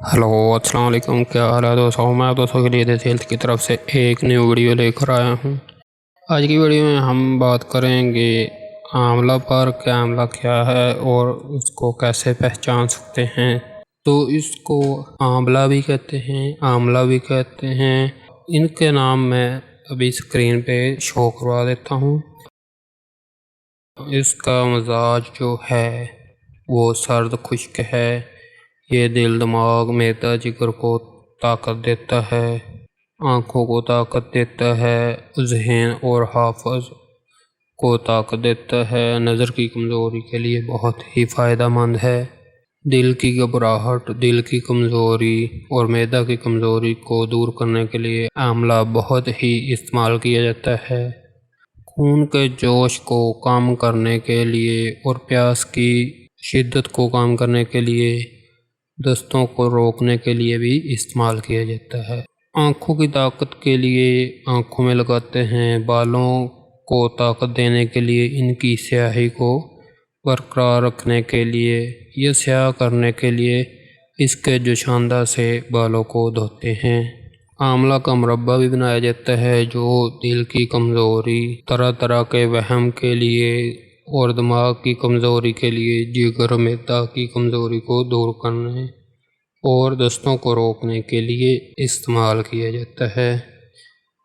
Hello अस्सलाम वालेकुम, क्या हाल है दोस्तों। मैं दोस्तों के लिए देसी हेल्थ की तरफ से एक न्यू वीडियो लेकर आया हूँ। आज की वीडियो में हम बात करेंगे आंवला पर कि आंवला क्या है और उसको कैसे पहचान सकते हैं। तो इसको आंवला भी कहते हैं, आंवला भी कहते हैं। इनके नाम मैं अभी स्क्रीन पे शो करवा देता हूँ। इसका मिजाज जो है वो सर्द खुश्क है। ये दिल, दिमाग, मैदा, जिगर को ताकत देता है, आँखों को ताकत देता है, ज़हन और हाफ़ज़ को ताकत देता है। नज़र की कमज़ोरी के लिए बहुत ही फ़ायदेमंद है। दिल की घबराहट, दिल की कमज़ोरी और मैदा की कमज़ोरी को दूर करने के लिए आंवला बहुत ही इस्तेमाल किया जाता है। खून के जोश को कम करने के लिए और प्यास की शिद्दत को कम करने के लिए, दस्तों को रोकने के लिए भी इस्तेमाल किया जाता है। आँखों की ताकत के लिए आँखों में लगाते हैं। बालों को ताकत देने के लिए इनकी स्याही को बरकरार रखने के लिए या स्याह करने के लिए इसके जुशांदा से बालों को धोते हैं। आंवला का मुरब्बा भी बनाया जाता है जो दिल की कमज़ोरी, तरह तरह के वहम के लिए और दिमाग की कमज़ोरी के लिए, जिगर मैदा की कमज़ोरी को दूर करने और दस्तों को रोकने के लिए इस्तेमाल किया जाता है।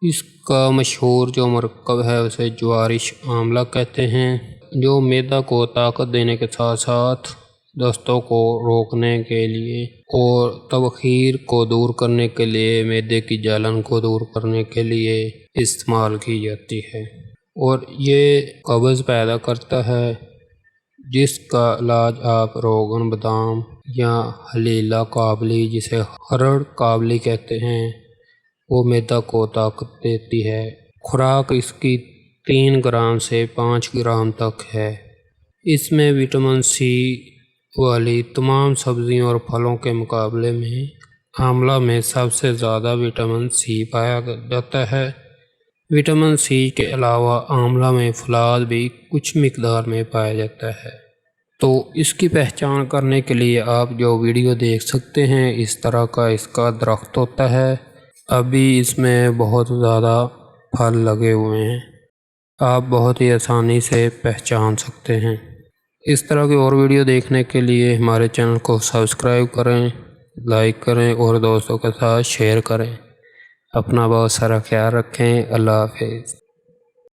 इसका मशहूर जो मरकब है उसे ज्वारिश आंवला कहते हैं, जो मैदा को ताकत देने के साथ साथ दस्तों को रोकने के लिए और तबखीर को दूर करने के लिए, मैदे की जलन को दूर करने के लिए इस्तेमाल की जाती है। और ये कब्ज़ पैदा करता है, जिसका इलाज आप रोगन बादाम या हलीला काबली, जिसे हरड़ काबली कहते हैं, वो मैदा को ताकत देती है। खुराक इसकी 3 ग्राम से 5 ग्राम तक है। इसमें विटामिन सी वाली तमाम सब्जियों और फलों के मुकाबले में आंवला में सबसे ज़्यादा विटामिन सी पाया जाता है। विटामिन सी के अलावा आंवला में फलाद भी कुछ मिकदार में पाया जाता है। तो इसकी पहचान करने के लिए आप जो वीडियो देख सकते हैं, इस तरह का इसका दरख्त होता है। अभी इसमें बहुत ज़्यादा फल लगे हुए हैं, आप बहुत ही आसानी से पहचान सकते हैं। इस तरह की और वीडियो देखने के लिए हमारे चैनल को सब्सक्राइब करें, लाइक करें और दोस्तों के साथ शेयर करें। अपना बहुत सारा ख्याल रखें। अल्लाह हाफ़िज़।